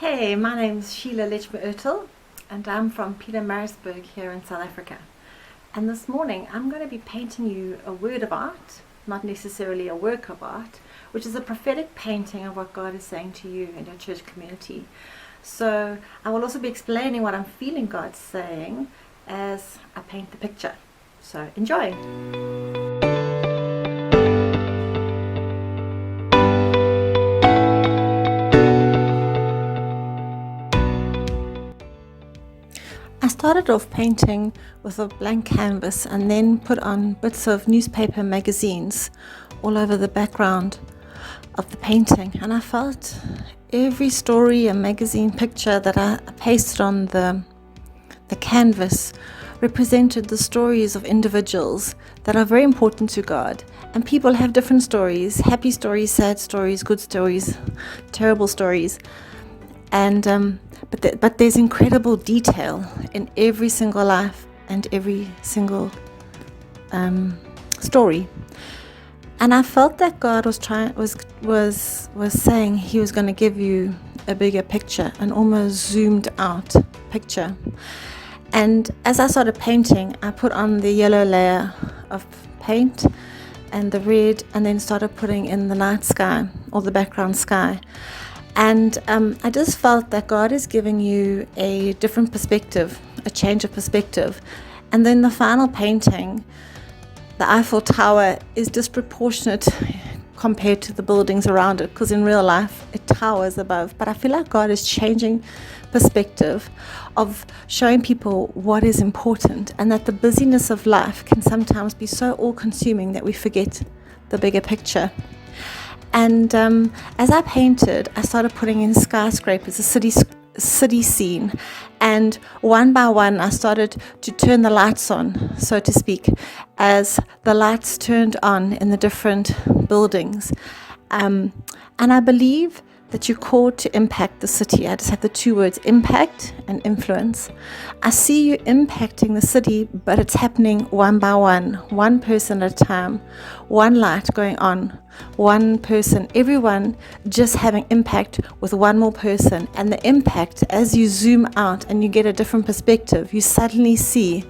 Hey, my name's Sheila Lechmer-Ertel and I'm from Pietermaritzburg here in South Africa. And this morning I'm going to be painting you a word of art, not necessarily a work of art, which is a prophetic painting of what God is saying to you in your church community. So I will also be explaining what I'm feeling God's saying as I paint the picture. So enjoy! I started off painting with a blank canvas and then put on bits of newspaper magazines all over the background of the painting, and I felt every story and magazine picture that I pasted on the canvas represented the stories of individuals that are very important to God. And people have different stories: happy stories, sad stories, good stories, terrible stories. And but there's incredible detail in every single life and every single story. And I felt that God was saying He was going to give you a bigger picture, an almost zoomed out picture. And as I started painting, I put on the yellow layer of paint and the red, and then started putting in the night sky or the background sky. And I just felt that God is giving you a different perspective, a change of perspective. And then the final painting, the Eiffel Tower, is disproportionate compared to the buildings around it, because in real life it towers above. But I feel like God is changing perspective of showing people what is important, and that the busyness of life can sometimes be so all-consuming that we forget the bigger picture. And as I painted, I started putting in skyscrapers, a city scene, and one by one I started to turn the lights on, so to speak, as the lights turned on in the different buildings. And I believe that you're called to impact the city. I just have the two words, impact and influence. I see you impacting the city, but it's happening one by one person at a time, one light going on, one person, everyone just having impact with one more person. And the impact, as you zoom out and you get a different perspective, you suddenly see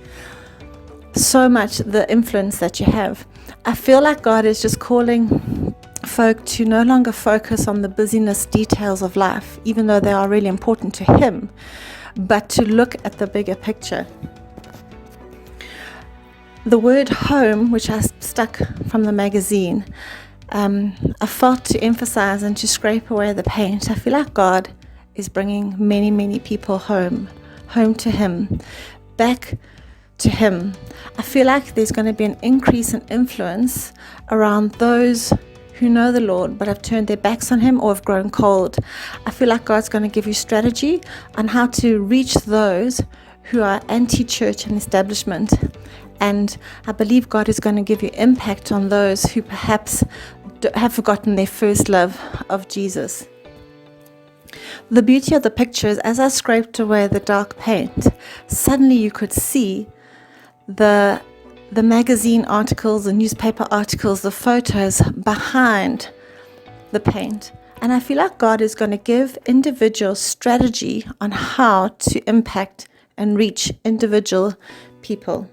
so much the influence that you have. I feel like God is just calling folk to no longer focus on the busyness details of life, even though they are really important to Him, but to look at the bigger picture. The word home, which I stuck from the magazine, I felt to emphasize and to scrape away the paint. I feel like God is bringing many, many people home to Him, back to Him. I feel like there's going to be an increase in influence around those who know the Lord but have turned their backs on Him or have grown cold. I feel like God's going to give you strategy on how to reach those who are anti-church and establishment. And I believe God is going to give you impact on those who perhaps have forgotten their first love of Jesus. The beauty of the picture is, as I scraped away the dark paint, suddenly you could see the magazine articles, the newspaper articles, the photos behind the paint. And I feel like God is going to give individuals strategy on how to impact and reach individual people.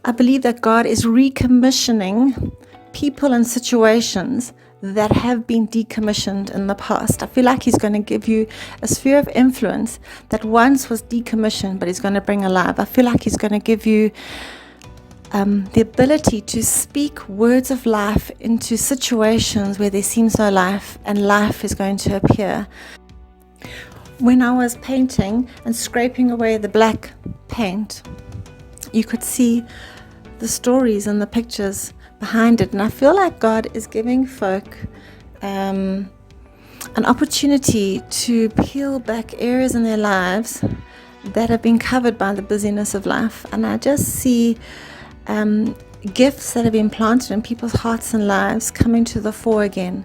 I believe that God is recommissioning people and situations that have been decommissioned in the past. I feel like He's going to give you a sphere of influence that once was decommissioned, but He's going to bring alive. I feel like He's going to give you the ability to speak words of life into situations where there seems no life, and life is going to appear. When I was painting and scraping away the black paint, you could see the stories and the pictures behind it. And I feel like God is giving folk an opportunity to peel back areas in their lives that have been covered by the busyness of life. And I just see gifts that have been planted in people's hearts and lives coming to the fore again,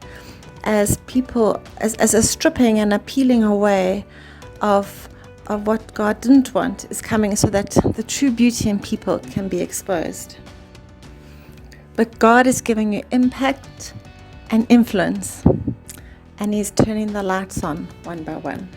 as people, as a stripping and a peeling away of what God didn't want is coming, so that the true beauty in people can be exposed. But God is giving you impact and influence. and he's turning the lights on one by one.